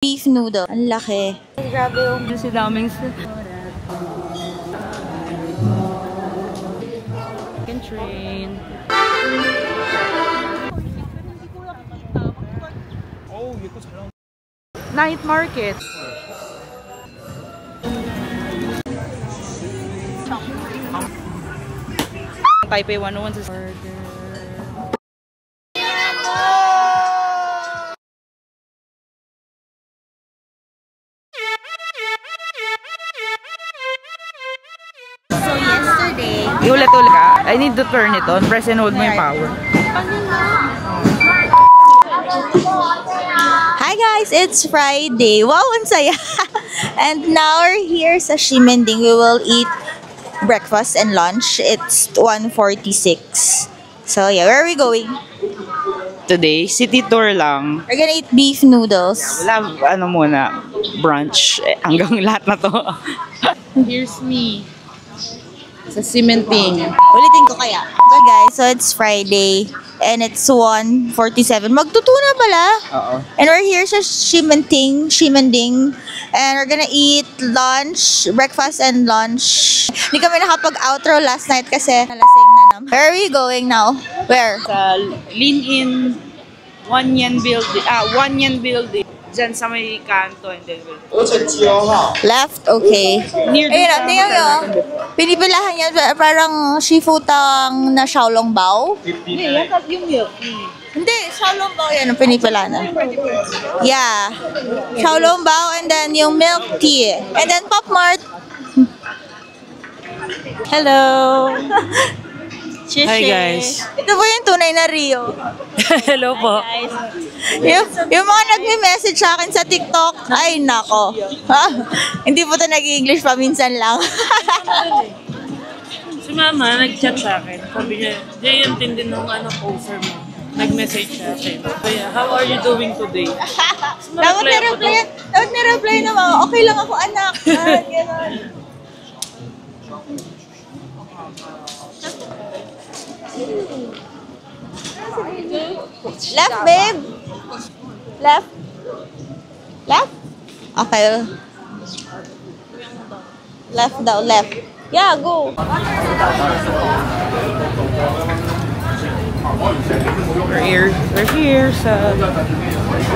Beef noodle. Ang laki. Grabe yung si daming train. Night market. Taipei 101 is burger. So yesterday, Iulit-ulit ka. I need to turn it on. Press and hold mo yung power. Hi guys, it's Friday. Wow, ang saya. And now we're here sa Ximending. We will eat breakfast and lunch. It's 1:46. So yeah, where are we going? Today, city tour lang. We're gonna eat beef noodles. Wala, ano muna, brunch. Hanggang lahat na to. Here's me. Sa Ximending. Ulitin ko kaya. So guys, so it's Friday. And it's 1:47. Magtutuna pala. Oo. And we're here sa Ximending. And we're gonna eat lunch, breakfast and lunch. Hindi kami nakapag-outro last night kasi nalasing na naman. Where are we going now? Where? Sa Lean In One Yen Building. One Yen Building. Diyan sa may kanto. And then Left? Okay. Near Ayun, tingnan nyo. Pinipilahan niya parang shifutang na xiaolongbao. yung milk. Hindi, xiaolongbao yan ang pinipilahan. Yeah. Xiaolongbao and then yung milk tea. And then Pop Mart. Hello. Hi guys. Ito po yung tunay na Rio. Hello po. Yung mga nagme-message sa akin sa TikTok, ay nako. Hindi po ito nag-English, paminsan lang. Si Mama, nag-chat sa akin. Sabi niya, di intindi ng poster mo. Nag-message siya sa'yo. Kaya, how are you doing today? Dapat ni-reply naman, okay lang ako anak. Ganon. Left, babe. Left. Left? Okay. Left daw, left. Yeah, go. We're here sa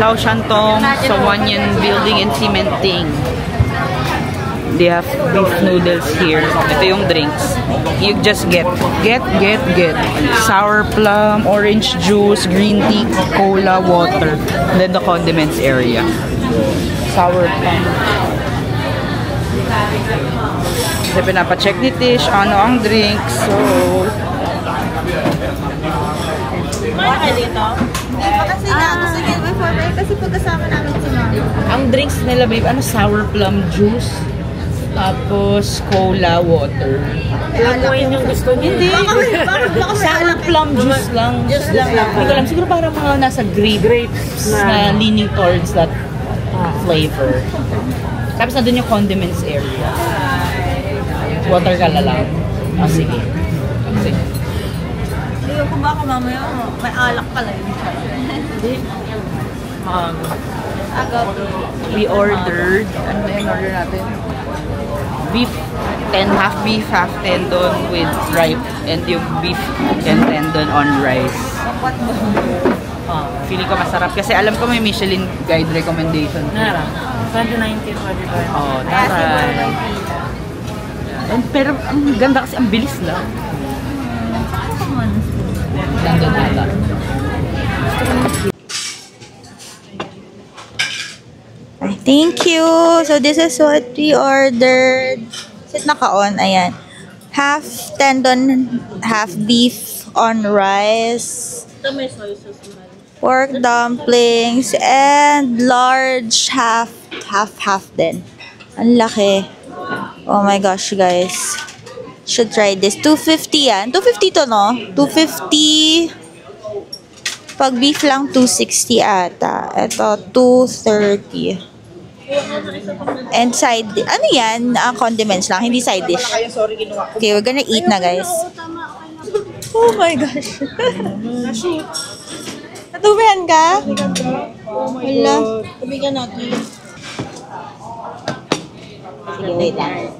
Lao Shantong, sa One Yen Building in Ximending. They have beef noodles here. Ito yung drinks. You just get. Sour plum, orange juice, green tea, cola, water. And then the condiments area. Sour plum. Kasi pinapacheck ni Tish, ano ang drinks. So, Kumain ka dito? Hindi pa kasi na. Gusto niya before break kasi pagkasama namin si Mama. ang drinks nila, babe, ano, sour plum juice. Tapos, cola, water. Alam mo yun yung gusto niya. Hindi. Sour plum juice lang. Hindi ko alam. Siguro parang mga nasa grapes na leaning towards that flavor. Tapos nandun yung condiments area. Water ka lang. Sige. Hindi ko baka mamaya may alak pala yun. Hindi. We ordered. Ano na yung order natin? Beef, half beef, half tendon with ripe, and yung beef and tendon on rice. Feeling ko masarap kasi alam ko may Michelin guide recommendation. Nara, 2019, 2020. Oh, taray. Pero ang ganda kasi ang bilis lang. Tendon ata. Thank you. So this is what we ordered. Sit naka-on. Ayan. Half tendon, half beef on rice. Ito may soy sauce man. Pork dumplings and large half din. Ang laki. Oh my gosh, guys. Should try this. 250 yan. 250 to, no? 250. Pag beef lang, 260 ata. Ito, 230. And side, ano yan? Condiments lang, hindi side dish. Okay, we're gonna eat na, guys. Oh my gosh. Natubihan ka? Wala. Tabigan natin. Sige, wait lang.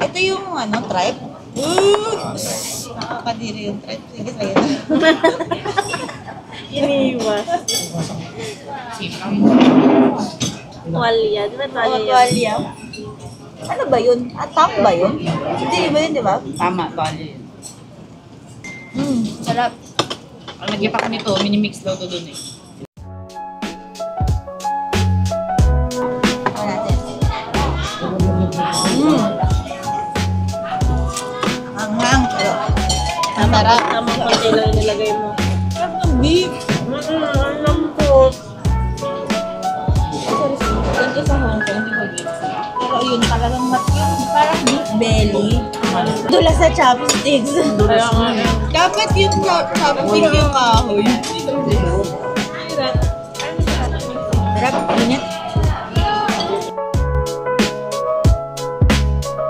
Ito yung ano, tripe. Nakakadiri yung tripe. Sige, sa'yo na. Iniiwas. Tuwalya. Di ba Tuwalya? Ano ba yun? Atam ba yun? Hindi ba yun, di ba? Tama, tuwalya yun. Sarap. Ang nagyapak nito, minimix daw to dun eh. Ako natin. Hanghang. Pero, ang sarap. Tamang konti lang nilagay mo. Sarap ng beef. Ang lambot. Ganito sa Hong Kong, di ba beef? Pero yun, talagang yun, parang beef belly. Dula sa chopsticks. Kaya nga eh. Dapat yung chopstick yung kahoy. Sarap, init.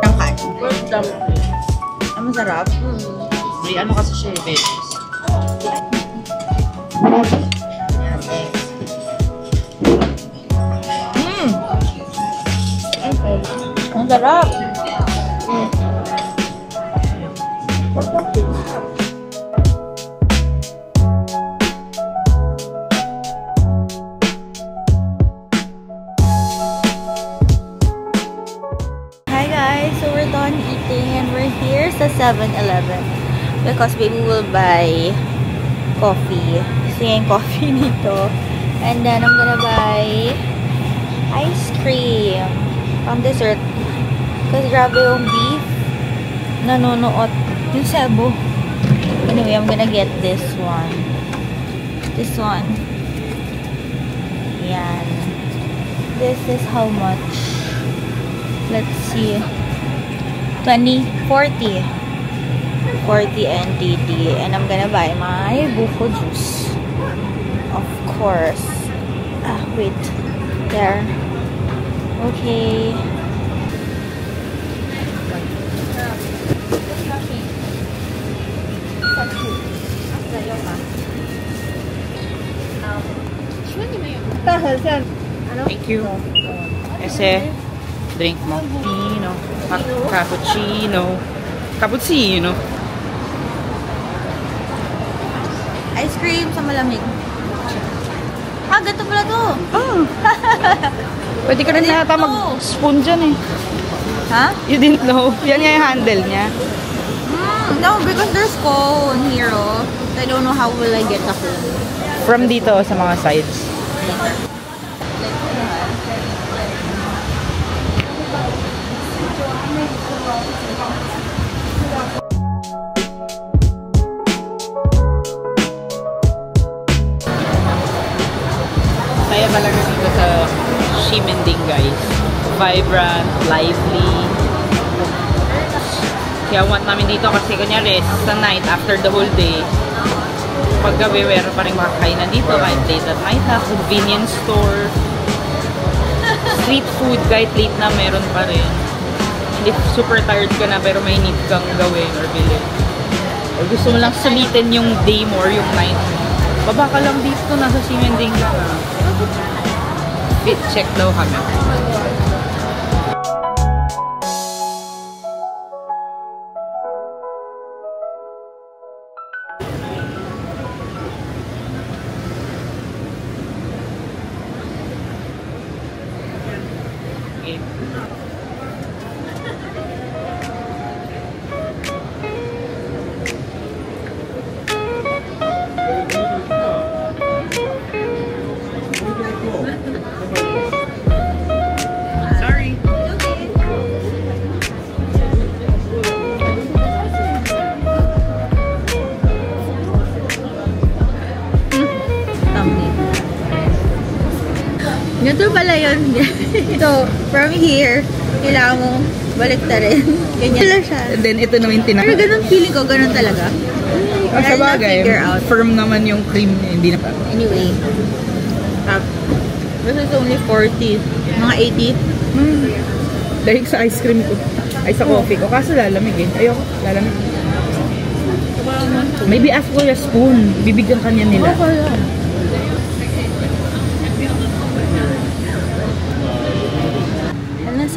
Ang kanin. First dumpling. Ang masarap. May ano kasi siya eh, veggies. Ang sarap. Hi guys, so we're done eating and we're here sa 7-Eleven because baby will buy coffee. Gusto niya yung coffee dito. And then I'm gonna buy ice cream pang dessert. Kasi grabe yung beef. Nanonoot. Yung sebo. Anyway, I'm gonna get this one. This one. Yan. This is how much? Let's see. 40 NTT. And I'm gonna buy my buko juice. Of course. Wait. There. Okay. Thank you. Ese, drink mo. Pino. Cappuccino. Cappuccino. Ice cream sa malamig. Ganito pala to. Pwede ka rin yata mag-spoon dyan eh. Ha? You didn't know. Yan nga yung handle niya. No, because there's cone here, oh. I don't know how will I get the cone. From dito sa mga sides. Kaya talaga dito sa Ximending, guys. Vibrant, lively. Kaya want namin dito kasi kunyari sa night after the whole day, pag gabi meron pa rin makakainan dito kahit late at night na, convenience store, street food kahit late na meron pa rin. Hindi super tired ka na pero may need kang gawin or bilhin. Or gusto mo lang sulitin yung day mo or yung night mo. Baba ka lang dito, nasa Ximending ka na. Fit check daw kami. Okay. Sorry. Ganito pala yun. So, from here, kailangan mo balik ta rin. Ganyan pala siya. And then ito naman yung Pero ganun feeling ko, ganun talaga. Sa bagay, figure out. firm naman yung cream niya, hindi na pa. Anyway. This is only 40. Mga 80. Dahil sa ice cream ko, ay sa coffee ko, kaso lalamig eh. Ayoko, lalamig. Maybe ask for a spoon, bibigyan kanya nila.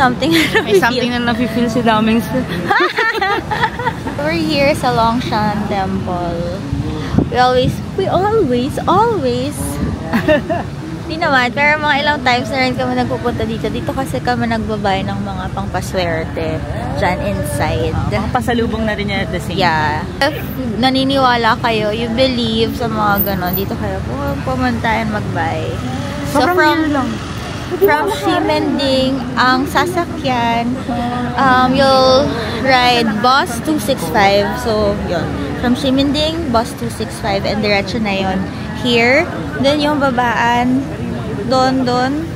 something na May something na nafe-feel si Daming. We're here sa Longshan Temple. We always Hindi naman, pero mga ilang times na rin kami nagpupunta dito. Dito kasi kami nagbabay ng mga pangpaswerte dyan inside. Pasalubong na rin niya at the same. Yeah. If naniniwala kayo, you believe sa mga ganon, dito kayo pumunta and magbay. So from Ximending, ang sasakyan, you'll ride bus 265. So, yun. From Ximending, bus 265 and diretso na yun. Here, then yung babaan, doon.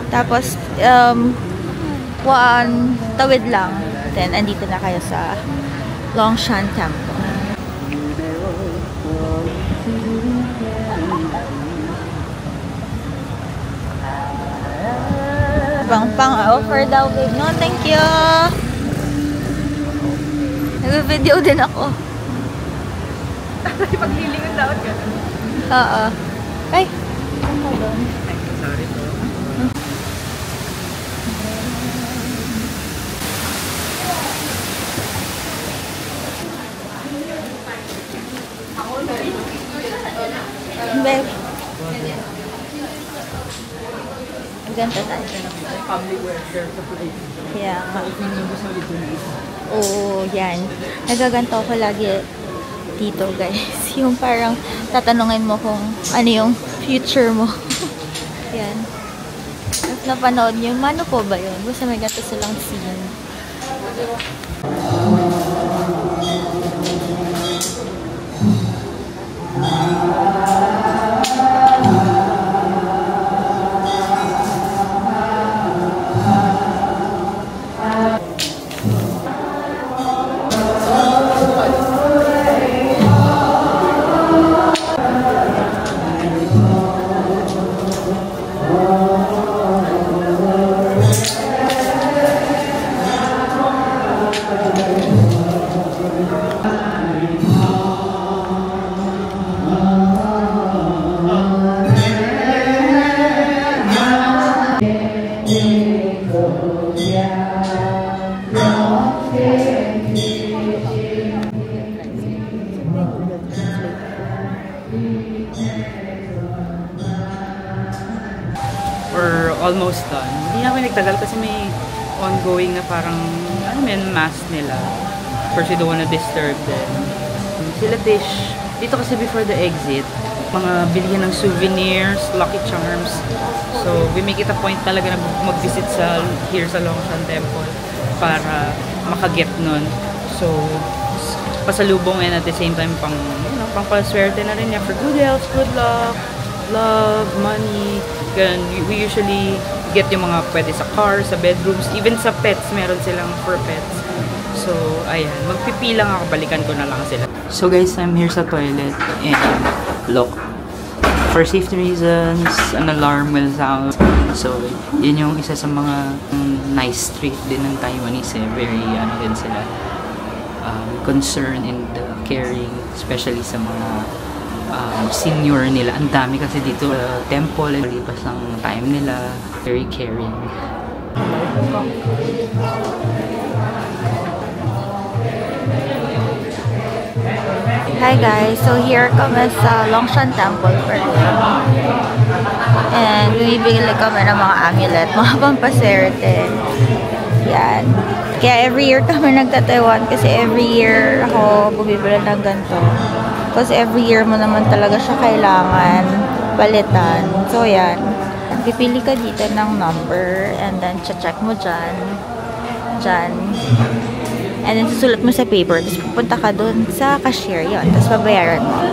Tapos, tawid lang. Then, andito na kayo sa Longshan Temple. Pang-offer daw, babe. No, thank you. Nag-video din ako. Paglilingon daw ka. Oo. Ay, ano ka doon? Sorry po. Babe. Ganda tayo. Public welfare supply. Yeah. Oo, yan. Nagaganto ko lagi dito, guys. Yung parang tatanungin mo kung ano yung future mo. Yan. At napanood nyo, mano po ba yun? Basta may ganito silang scene. We're almost done. Hindi na kami nagtagal kasi may ongoing na parang, mass nila. First, you don't wanna disturb them. Sila Tish, dito kasi before the exit, mga bilhin ng souvenirs, Lucky Charms. So, we make it a point talaga na mag-visit here sa Longshan Temple para makaget nun. So, pasalubong and at the same time pang paswerte na rin niya for good health, good luck, love, money. Ganun, we usually get yung mga pwede sa car, sa bedrooms, even sa pets, meron silang for pets. So, ayan, magpipila ako, balikan ko na lang sila. So guys, I'm here sa toilet and look, for safety reasons, an alarm will sound. So, yun yung isa sa mga nice trait din ng Taiwanese eh. Very, din sila, concern and caring, especially sa mga senior nila. Ang dami kasi dito temple, malipas ang time nila, very caring. Hi guys, so here kami sa Longshan Temple for and bumibili kami ng mga amulet, mga pampaswerte. Yan. Kaya every year kami nagta-Taiwan kasi every year ako bumibili ng ganito. Kasi every year mo naman talaga siya kailangan palitan. So, yan. Pipili ka dito ng number and then check mo dyan. And then susulat mo sa paper. Tapos pupunta ka dun sa cashier. Yun. Tapos babayaran mo.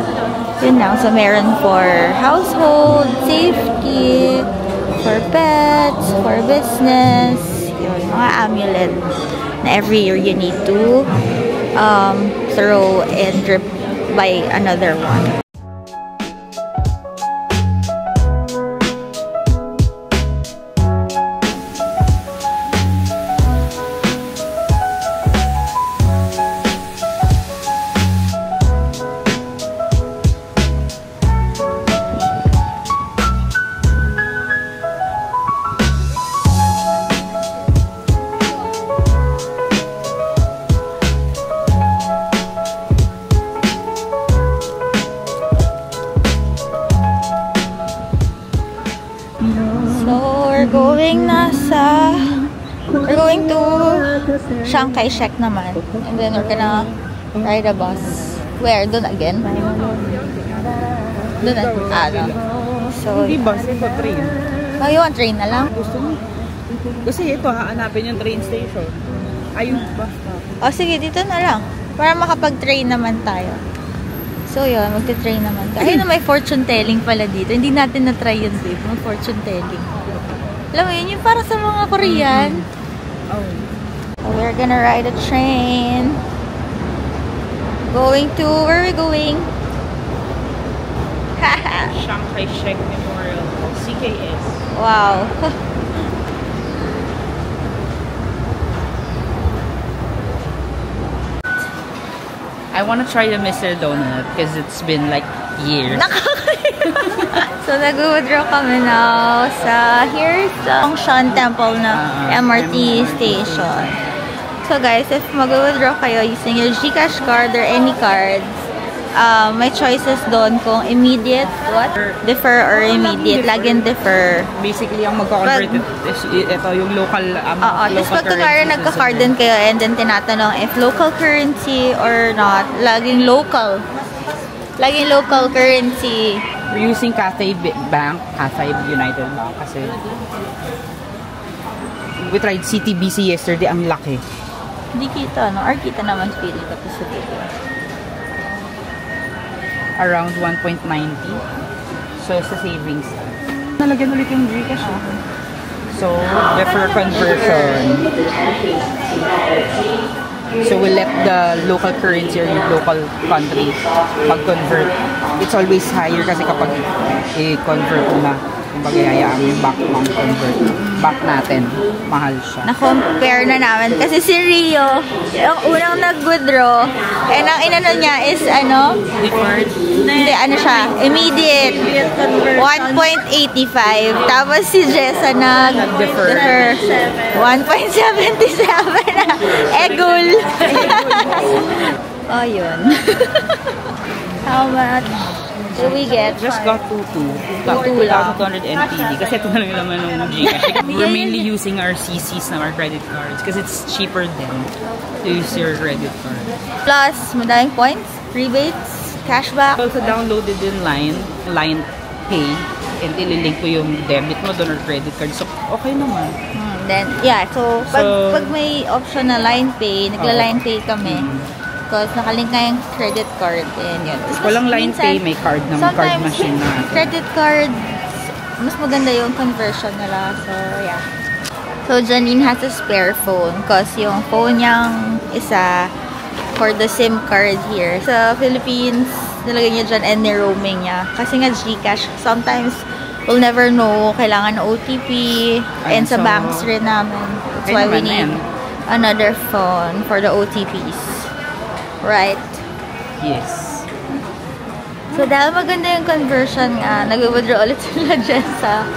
Yun lang. So, meron for household, safety, for pets, for business. Yun. Mga amulet na every year you need to throw and buy another one. we're going to Chiang Kai-shek naman. And then we're gonna ride a bus. Where? Doon again? Doon So, Hindi bus, ito train. oh, you want train na lang? Gusto mo? Kasi ito, hahanapin yung train station. Ayun, bus stop. O sige, dito na lang. Para makapag-train naman tayo. So yun, magte-train naman tayo. Ayun na, may fortune telling pala dito. Hindi natin na-try yun, babe. May fortune telling. Alam mo yun, yung para sa mga Korean. Oh. So we're gonna ride a train. Going to, where are we going? Chiang Kai-shek Memorial, CKS. Wow. I want to try the Mr. Donut because it's been like years. So nag-withdraw kami now sa here's the Longshan Temple na MRT station. So guys, if mag-withdraw kayo using your GCash card or any cards, may choices doon kung immediate, defer or immediate. Laging defer. Basically, ang magka-convert ito yung local Tapos pag kunwari nagka-card din kayo and then tinatanong if local currency or not, laging local. Laging local currency. We're using Cathay Bank, Cathay United Bank kasi we tried CTBC yesterday, ang laki. Hindi kita, no? Or kita naman pili ka sa dito. Around 1.90. So, sa savings. Nalagyan ulit yung GCash. So, defer conversion. So, we let the local currency or yung local country mag-convert. It's always higher kasi kapag i-convert mo na, kumbaga hayaan yung convert. Back natin. Mahal siya. Na-compare na namin. Kasi si Rio, yung unang nag-withdraw, and ang inano niya is, Deferred? hindi, siya, immediate. 1.85. Tapos si Jessa nag-defer. 1.77 na. Egul. Oh, yun. How much do we get? Just got 2,200 NTD. Kasi ito na lang naman ng GCash. We're mainly using our CCs na our credit cards because it's cheaper than to use your credit card. Plus, madaming points, rebates, cashback. Also downloaded din Line Pay and ililink ko yung debit mo doon or credit card. So, okay naman. Then, yeah. So, pag may option na line pay, nagla-line pay kami. Because nakalink na yung credit card. And yun. Walang line pay, may card na card machine na. Credit card, mas maganda yung conversion nila. So, yeah. So, Janine has a spare phone because yung phone niyang isa for the SIM card here. Sa Philippines, nilagay niya dyan and ni-roaming niya. Kasi nga GCash, sometimes we'll never know, kailangan OTP, and sa banks rin namin. That's why we need another phone for the OTPs. Right? Yes. So, dahil maganda yung conversion nga, nag-withdraw ulit sila Jessa.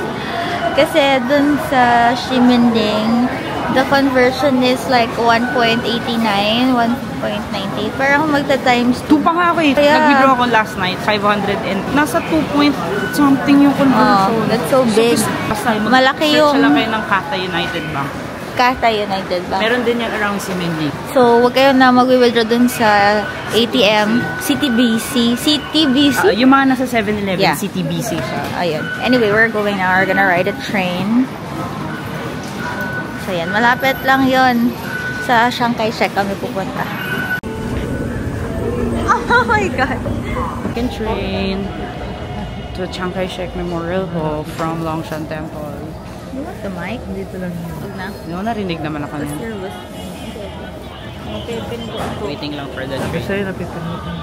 Kasi dun sa Ximending, the conversion is like 1.89, 1.90. Parang magta-times 2. Pa nga ako eh. Nag-withdraw ako last night, 500 and nasa 2 point something yung conversion. Oh, that's so big. Malaki yung... Search lang kayo ng Cathay United Bank. Cathay United Bank. Meron din yan around Ximending. So, wag kayo na mag-withdraw dun sa ATM, CTBC. Yung mga nasa 7-Eleven, yeah. CTBC siya. Ayun. Anyway, we're going now. We're gonna ride a train. So, yan. Malapit lang yon. Sa Chiang Kai-shek kami pupunta. Oh my God! Second train to Chiang Kai-shek Memorial Hall from Longshan Temple. You want the mic? Dito lang. Huwag na. No, narinig naman ako niyan. Waiting lang for the train. Kasi napipindutin.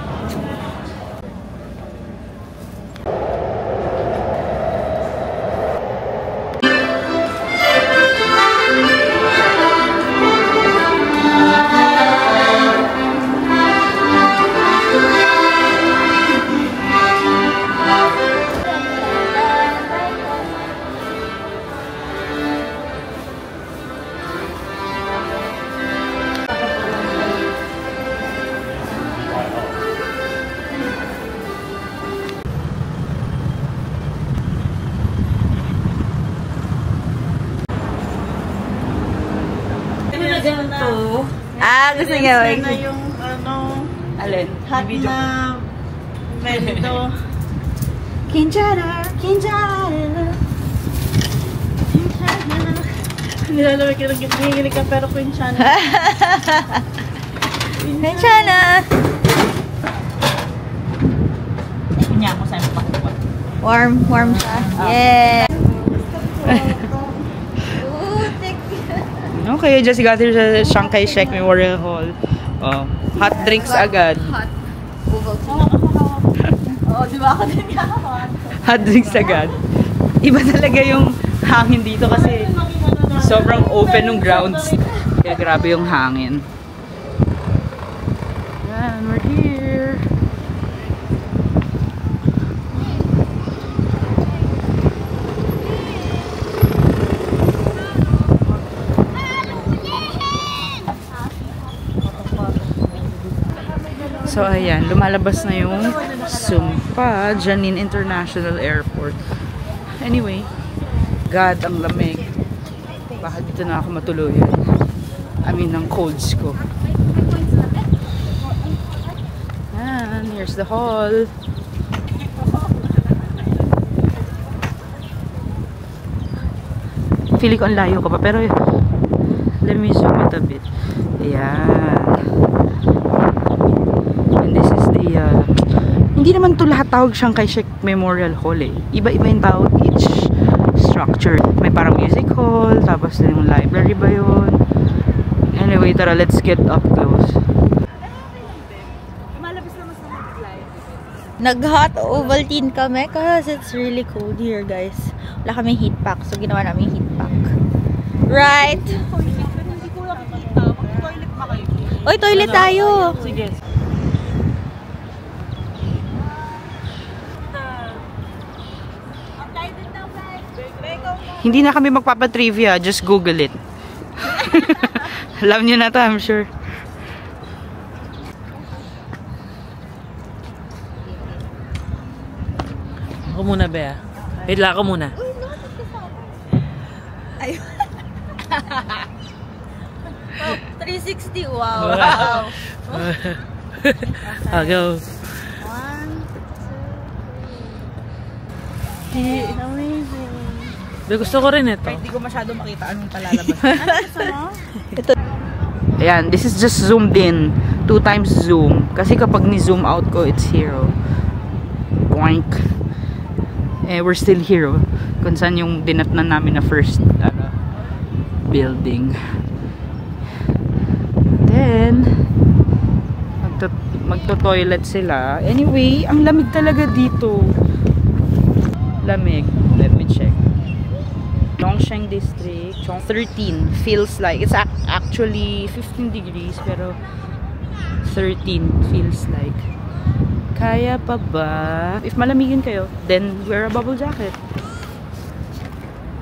Gusto niya. Na yung ano, Alin? hot na mento. Kinjara, kinjara. Nilalawag ka lang, nanginginig ka pero quinchana. Kinjara. Kunya ako sa pakot. Warm siya. Yeah. Okay, just got here sa Chiang Kai-shek Memorial Hall. Hot drinks agad. Hot. Oh, di ba ako din yan? Hot drinks agad. Iba talaga yung hangin dito kasi sobrang open ng grounds. Kaya grabe yung hangin. Yan, we're here. So ayan, lumalabas na yung Sumpa Janine International Airport. Anyway, God, ang lamig. Baka dito na ako matuluyan. Ng colds ko. And here's the hall. Feeling ko ang layo ka pa, pero let me zoom it a bit. Ayan. And this is the hindi naman to lahat tawag Chiang Kai-shek Memorial Hall eh. Iba-iba yung tawag each structure. May parang music hall, tapos yung library ba yun? Anyway, tara, let's get up close. Nag-hot Ovaltine kami kasi it's really cold here, guys. Wala kaming heat pack, so ginawa namin heat pack. Right? Oy, toilet tayo! Sige. Hindi na kami magpapatrivia, just Google it. Alam niyo na to, I'm sure. Ako muna, Bea. Wait lang, ako muna. Ayun. 360, wow! I'll go. 1, 2, 3. Amazing. Gusto ko rin ito. Hindi ko masyado makita anong palalabas. Ayan, this is just zoomed in. 2 times zoom. Kasi kapag ni-zoom out ko, it's here. Boink. We're still here. Kung saan yung dinatnan namin na first building. Then, magto-toilet sila. Anyway, ang lamig talaga dito. Lamig. Let me check. Longsheng District, 13 feels like it's actually 15 degrees pero 13 feels like. Kaya pa ba? If malamigin kayo, then wear a bubble jacket.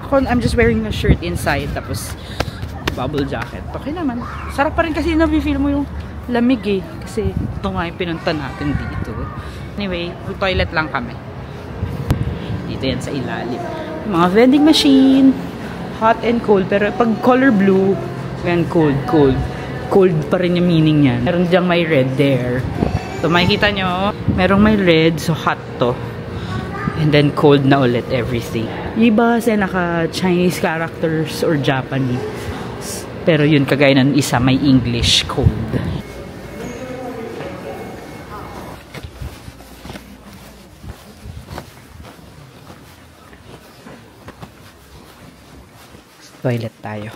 Ako, I'm just wearing a shirt inside tapos bubble jacket. Okay naman. Sarap pa rin kasi na-feel mo yung lamig eh. Kasi ito nga yung pinunta natin dito. Anyway, toilet lang kami. Dito yan sa ilalim. Mga vending machine, hot and cold, pero pag color blue, yan cold pa rin yung meaning yan. Meron diyang may red there. So makikita nyo, merong may red, so hot to. And then cold na ulit everything. Iba kasi naka Chinese characters or Japanese. Pero yun kagaya ng isa may English cold. Toilet tayo.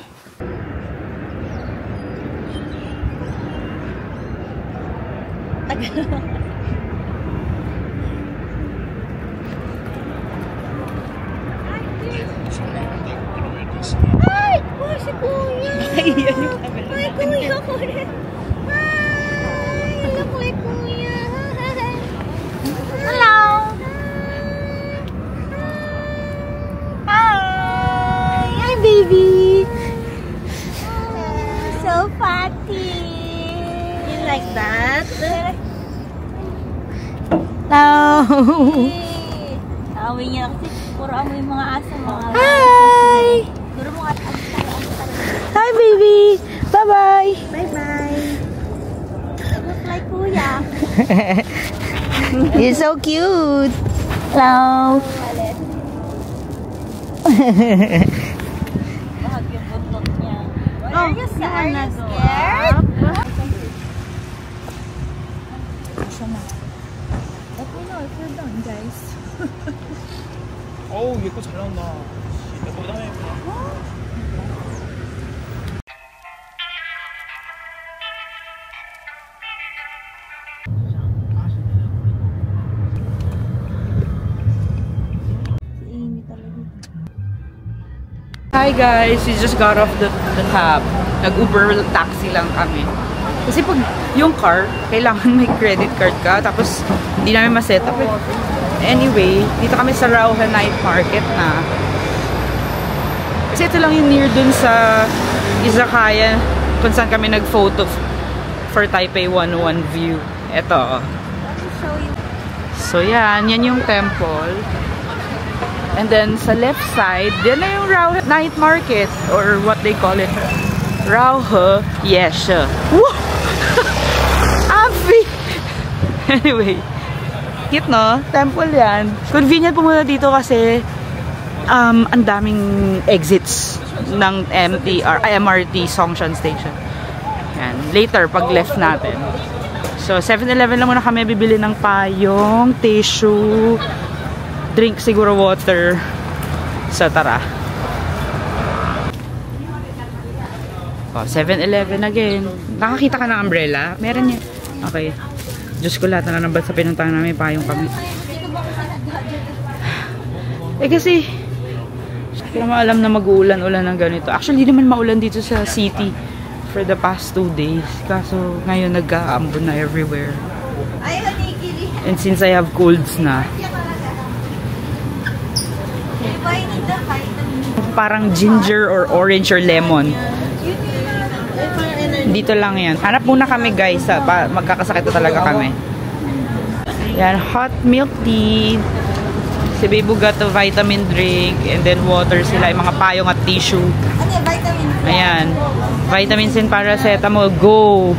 Ay! Oh, si Kuya! Ay, yan yung camera. Ay, Kuya ko rin! Hi! Look like Kuya! Hello! Hi! Hi, baby! So fatty! You like that? No! Amoy niya kasi puro amoy yung mga aso. Hi! Puro mga aso. Hi, baby! Bye-bye! Bye-bye. Look like Kuya. You're so cute! Hello! Are you scared? Let me know if you're done, guys. 어우 예뻐 잘 나온다. 예쁘다 예쁘다. Hi guys, we just got off the cab. Nag-Uber taxi lang kami. Kasi pag yung car, kailangan may credit card ka. Tapos hindi namin ma-set up. Anyway, dito kami sa Rauha Night Market na. Kasi ito lang yung near dun sa izakaya kung saan kami nag-photo for Taipei 101 view. Ito. So yan yung temple. And then sa left side, yan na yung Rauha Night Market or what they call it. Rauha Yeshe. Woo! Avi! Anyway, cute no? Temple yan. Convenient pumunta dito kasi ang daming exits ng MRT Songshan Station. Yan. Later, pag left natin. So, 7-Eleven lang muna kami bibili ng payong, tissue, drink siguro water. So, tara. Oh, 7-Eleven again. Nakakita ka ng umbrella? Meron yan. Okay. Diyos ko, lahat na naman sa pinuntahan namin, payong kami. Kasi, hindi naman alam na mag-uulan-ulan ng ganito. Actually, hindi naman maulan dito sa city for the past 2 days. Kaso, ngayon nag-aambon na everywhere. And since I have colds na, parang ginger or orange or lemon. Dito lang yan. Hanap muna kami guys. Magkakasakit na talaga kami. Yan, hot milk tea. Si Baby got a vitamin drink and then water sila, yung mga payong at tissue. Ayan. Vitamins and paracetamol. Go!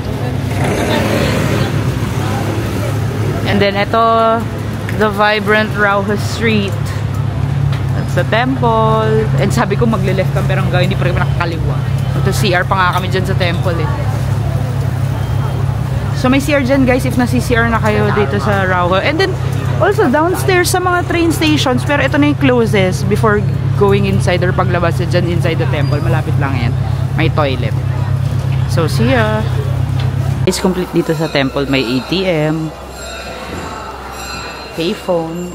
And then ito, the vibrant Rauha Street. That's the temple. And sabi ko magle-left kami pero hanggang hindi pa rin nakakaliwa. Ito CR pa nga kami dyan sa temple eh. So may CR dyan guys if nasi-CR na kayo dito sa Rauha. And then also downstairs sa mga train stations, pero ito na yung closest before going inside or paglabas dyan inside the temple. Malapit lang yan. May toilet. So see ya! It's complete dito sa temple. May ATM, payphone.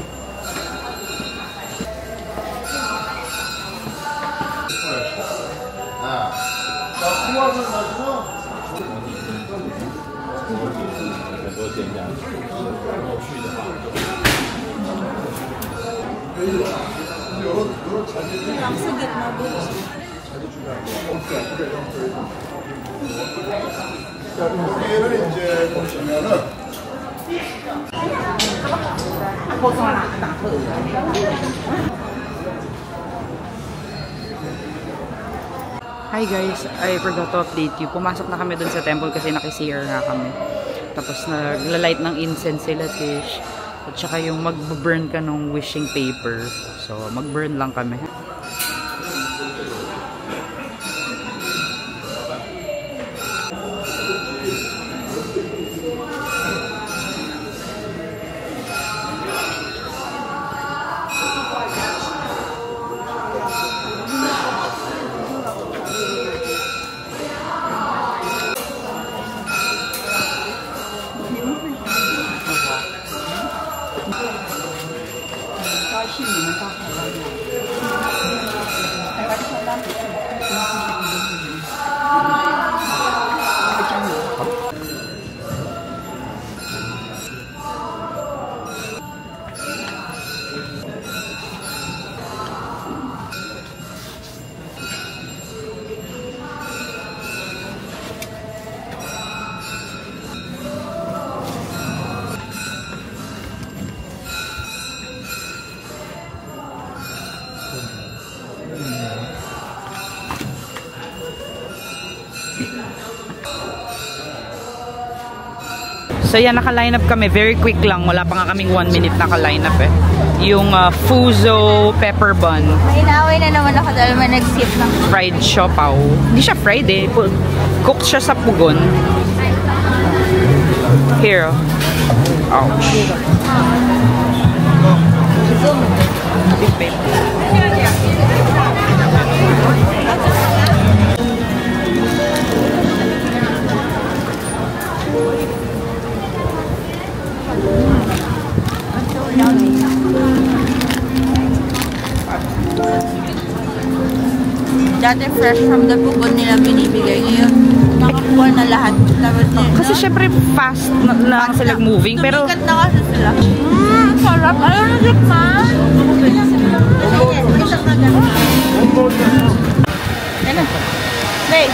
여기를 이제 보시면은 Hi guys, I forgot to update you. Pumasok na kami dun sa temple kasi naki-CR nga kami. Tapos nagla-light ng incense sila, Tish. At saka yung mag-burn ka ng wishing paper. So, mag-burn lang kami. So yan, naka-line up kami. Very quick lang. Wala pa nga kaming 1 minute naka-line up eh. Yung Fuzo pepper bun. May inaway na naman ako dahil may nag-sip ng Fried siopaw. Hindi siya fried eh. Cooked siya sa pugon. Here. Ouch. Dati fresh from the pugon nila binibigay. Ngayon, nakakuha na lahat. Kasi syempre fast na sila moving. Pero Tumikat na kasi sila. Sarap. Ayaw na tikman. Isang na gano'n. Yan na. Hey.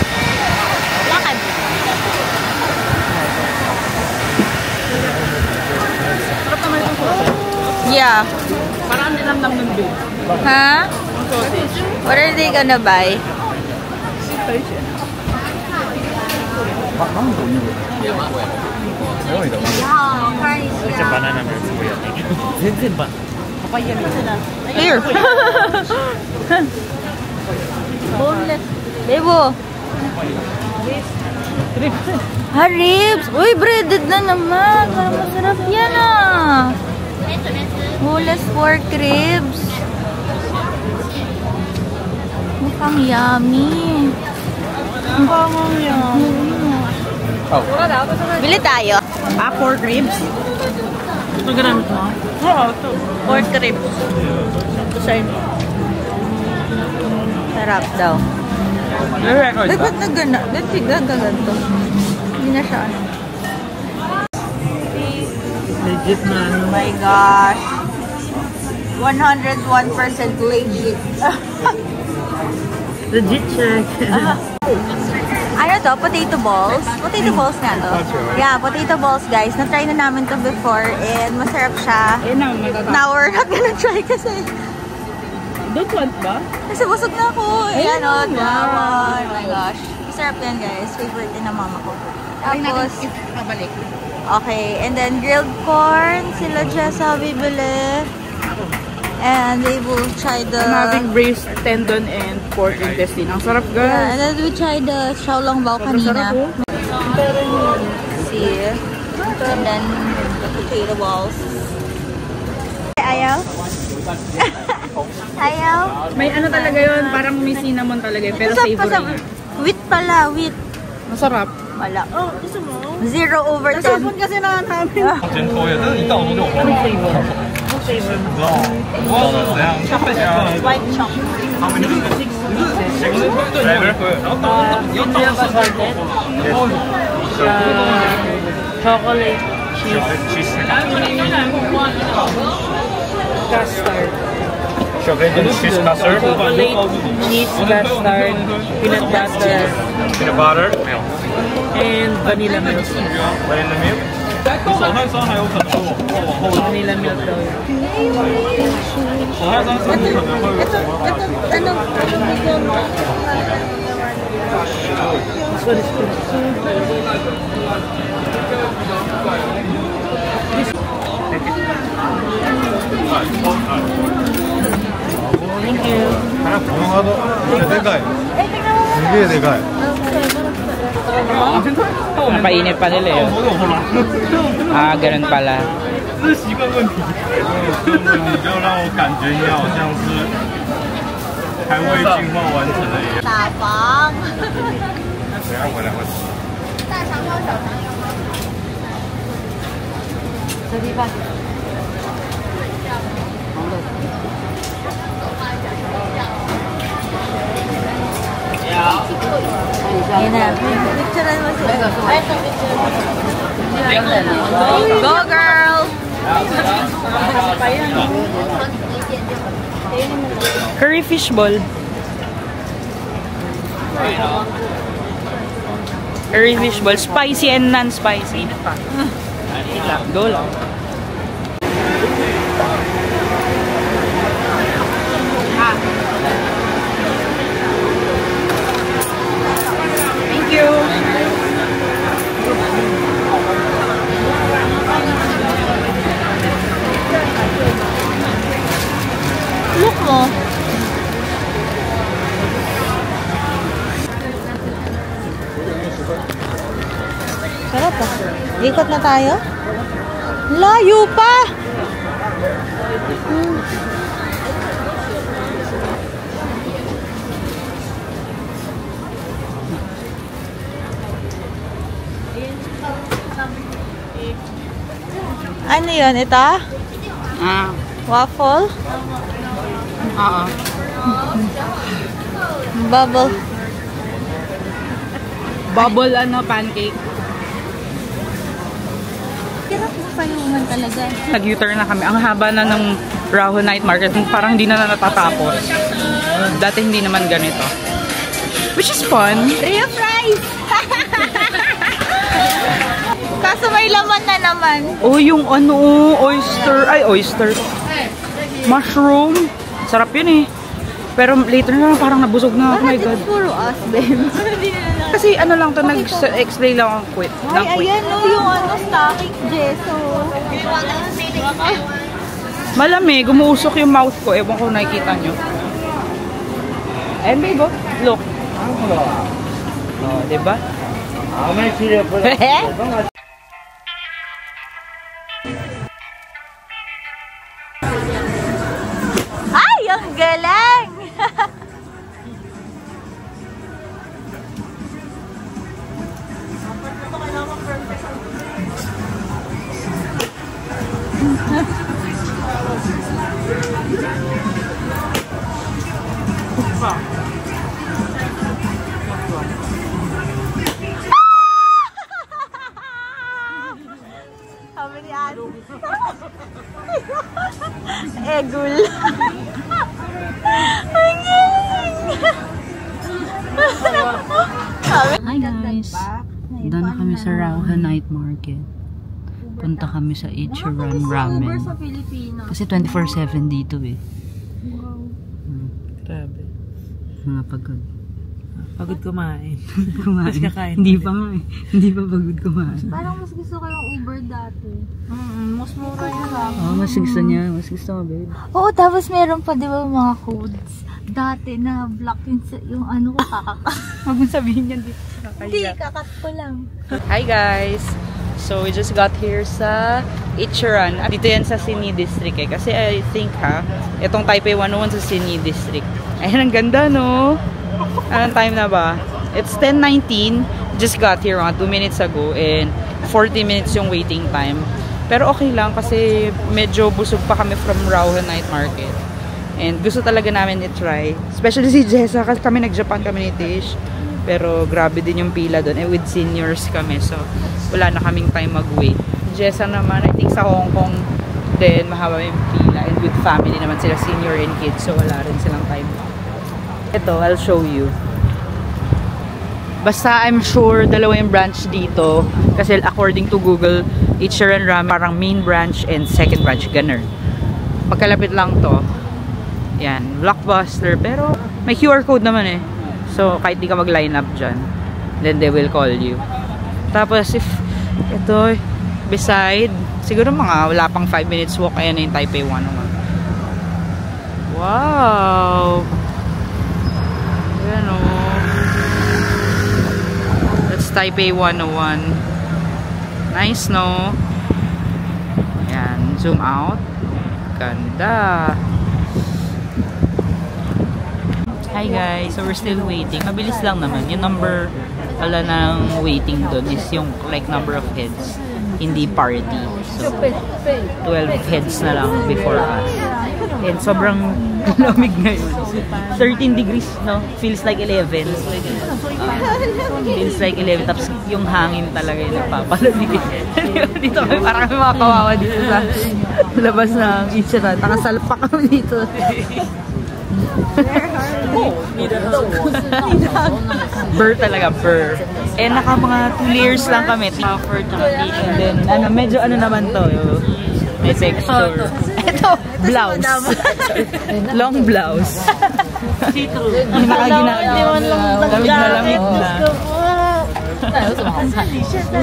Lakad. Yeah. parang nilamnam ng big. Huh? What are they gonna buy? Here. Boneless. Bebo. Ah, ribs. Uy, breaded na naman. Parang masarap yan ah. Boneless pork ribs. Mukhang yummy. Mukhang yummy. Bili tayo. Ah, pork ribs? Ito ginamit mo? Oo, ito. Pork ribs. Ito sa'yo. Sarap daw. Dapat na gana. Dapat gaganto. Hindi na siya ano. Legit na ano. Oh my gosh. 101% legit. Legit check. Ano to? Potato balls? Potato balls nga to. Yeah, potato balls guys. Na-try na namin to before and masarap siya. Now we're not gonna try kasi Don't want ba? kasi busog na ako. Ayan o, wow. Oh my gosh. Masarap yan guys. Favorite din ng mama ko. Tapos, okay. And then grilled corn. Sila Jessa bibili. And they will try the... I'm having braised tendon and pork intestine. Ang sarap Yeah, guys. and then we tried the xiaolongbao kanina. See? And then the potato balls. Ayaw? Ayaw? May ano talaga yun, parang may cinnamon talaga yun, pero savory. Wheat pala, wheat. Masarap. Wala. Oh, gusto mo? 0/10. Nasabon kasi na namin. White chunk. Chocolate cheese. Custard. Chocolate cheese custard. Chocolate cheese custard. Peanut butter. Peanut butter. And vanilla milk. Vanilla milk. 手泰山还有可能会往后拉。 Vanilla milk daw. 手泰山甚至可能会往后拉。 This one is good. Thank you. でかい。すげえでかい。 Napainit pa nila yun. Ah, ganun pala. 这是习惯问题。你就让我感觉你好像是还未进化完成的一样。大房。等下回来会吃。大肠包小肠有吗？这地方。Ayan na. Picturean mo sila. Go girl! Curry fish ball. Curry fish ball. Spicy and non-spicy. Go lang. Thank you. Ikot na tayo? Layo pa! Ano yun? Ito? Waffle? Oo. Bubble. Bubble pancake. Hirap mo payungan talaga. Nag-U-turn na kami. Ang haba na ng Rauho Night Market. Parang hindi na natatapos. Dati hindi naman ganito. Which is fun. Rio fries! Kaso may laman na naman. Oh, yung oyster. Ay, oyster. Mushroom. Sarap yun eh. Pero later na lang parang nabusog na. Oh my God. Puro us, babe. Kasi ano lang to, nag-explain lang ang quit. Ay, ayan o, yung stocking gesso. Malamig, umuusok yung mouth ko. Ewan ko nakikita nyo. And babe, look. Oh, diba? Ay, ang galing! Sabi ni Ate. Egul. Ang galing! Hi guys! Punta na kami sa Rauho Night Market. Punta kami sa Ichiran Ramen. Sa Pilipinas. Kasi 24/7 dito eh. Grabe. Mga pagod. Pagod kumain. Kumain. Mas kakain. Hindi pa nga eh. Hindi pa pagod kumain. Parang mas gusto ko yung Uber dati. Mas mura yun lang. Oh, mas gusto niya. Mas gusto mo, babe. Oo, tapos meron pa di ba mga codes. Dati na block yung ano ko kakakat. Huwag mo sabihin yan dito. Hindi, kakat ko lang. Hi guys! So we just got here sa Ichiran. Dito yan sa Sini District eh. Kasi I think itong Taipei 101 sa Sini District. Ayun, ang ganda no? Anong time na ba? It's 10:19. Just got here 2 minutes ago and 40 minutes yung waiting time. Pero okay lang kasi medyo busog pa kami from Rauho Night Market. And gusto talaga namin i-try. Especially si Jessa kasi kami nag-Japan kami ni Tish. Pero grabe din yung pila doon. With seniors kami. So wala na kaming time mag-wait. Jessa naman, I think sa Hong Kong din mahaba yung pila. And with family naman sila, senior and kids. So wala rin silang time. Ito, I'll show you. Basta I'm sure dalawa yung branch dito. Kasi according to Google, Ichiran Ramen parang main branch and second branch. Ganun. Pagkalapit lang to. Yan, Blockbuster. Pero may QR code naman eh. So, kahit di ka mag-line up dyan, then they will call you. Tapos, if ito, beside, siguro mga wala pang 5 minutes walk, ayan na yung Taipei 101. Wow! Ayan o. That's Taipei 101. Nice, no? Ayan, zoom out. Ganda! Hi guys, so we're still waiting. Mabilis lang naman. Yung number pala ng waiting doon is yung like number of heads. Hindi party. So 12 heads na lang before us. And sobrang lamig ngayon. 13 degrees, no? Feels like 11. Feels like 11. Tapos yung hangin talaga yung nagpapalamig. Dito kami, parang kami mga kawawa dito sa labas ng Ichiran. Nakasalpak kami dito. Burr talaga, burr. Eh, naka mga 2 layers lang kami. Puffer, and then, medyo naman to. May texture. Ito, blouse. Long blouse. Nakaginagawa. Lamig na lamig na.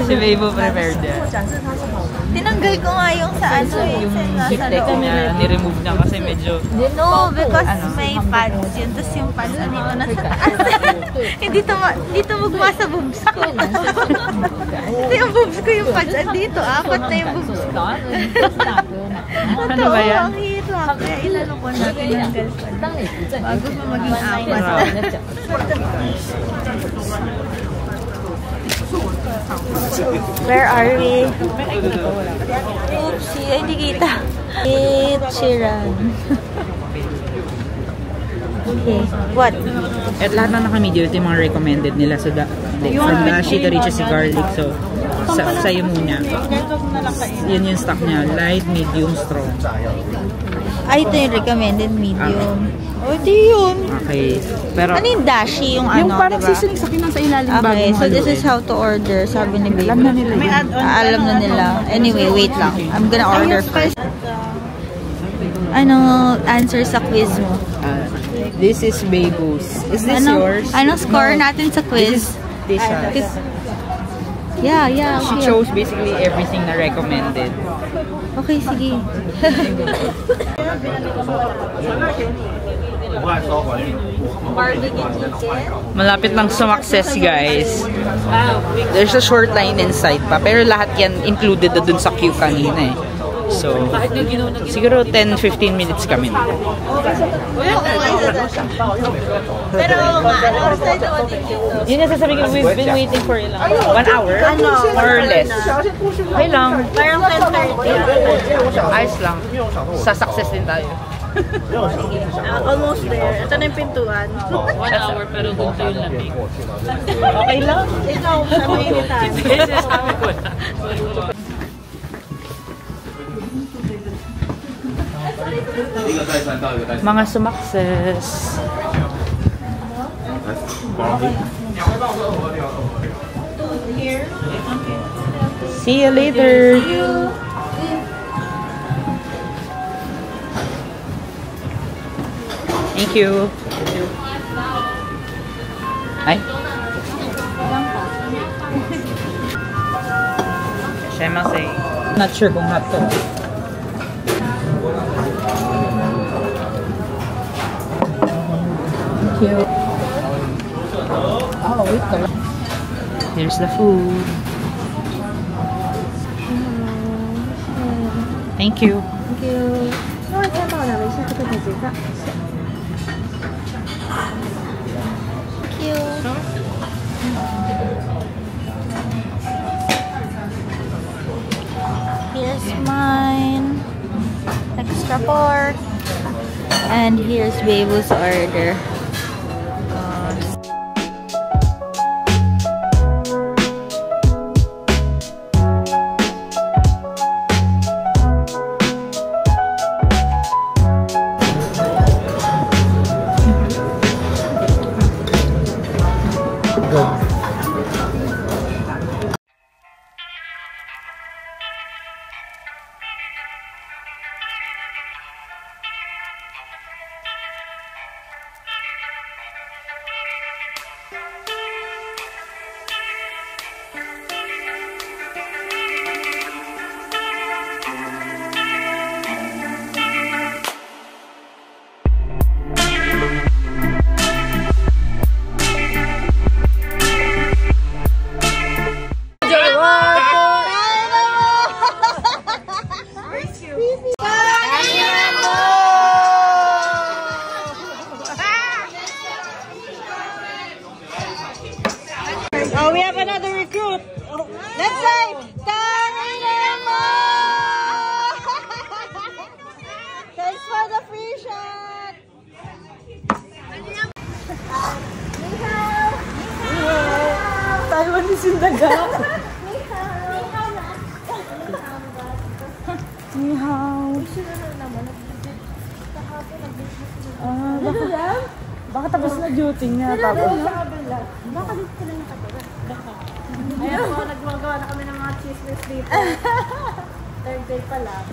Si Bebo prepared yan. Tinanggal ko nga yung sa ano eh. Yung sa zip nasa tech loob. niya, ni-remove niya kasi medyo... No, because may pads yun. Tapos yung pads andito na sa taas. hindi to magwa sa boobs ko. Hindi yung boobs ko yung pads andito. Apat na yung boobs ko. Ano ba yan? Ang hirap. Kaya ilalo ko na tinanggal ko na. Bago pa maging apat. Where are we? Oopsie, ay, hindi kita. Ichiran. Okay, what? At lahat na naka-medium, ito yung mga recommended nila. So, from dashi to riches si garlic. So, sa'yo muna. Yun yung stock niya. Light, medium, strong. Ay, ito yung recommended medium. Oh, di yun. Okay. Pero, Ano yung dashi? Yung ano, parang diba? seasoning sa kinang sa ilalim Okay, bagong so this haluin. is how to order, sabi ni Baby. Alam na nila yun. Alam na nila. Anyway, wait lang. I'm gonna order first. Ano answer sa quiz mo? This is Baboos. Is this yours? Anong score natin sa quiz? This Yeah, She okay. chose basically everything na recommended. Okay, sige. Malapit lang sumakses, guys. There's a short line inside pa. Pero lahat yan included na dun sa queue kanina eh. So, siguro 10-15 minutes kami na. Pero ano sa ito? Yun yung sasabihin ko, we've been waiting for 1 hour? More or less. Okay lang. Parang 10:30. Ayos lang. Sa success din tayo. Almost there. Ito na yung pintuan. 1 hour pero dito yung lamig. Okay lang? Ikaw, sa mainitan. Kasi sabi ko na. Mga sumakses. See you later. Thank you. Ay. Shemase. Not sure kung hot to. Thank you. Oh, wait ka lang. Here's the food. Thank you. Thank you. Thank you. Here's mine. Extra pork. And here's Baby's order. Oh, we have another recruit. Oh, let's say, Tanginemo! Thanks for the free shot. Taiwanese yung daga. Ni hao. Baka tapos na duty niya. Tapos baka dito ka lang nakatira. Ayan po, nagmagawa na kami ng mga chismis dito. Third day pa lang.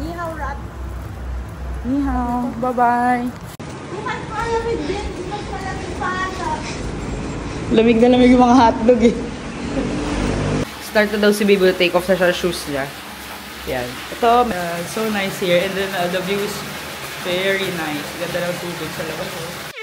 Ni hao, rat. Ni hao. Bye-bye. Lamig na lamig yung mga hotdog eh. Start na daw si Baby, take off na siya shoes niya. Yan. Ito, so nice here. And then the view is very nice. Ganda ng tubig sa labas.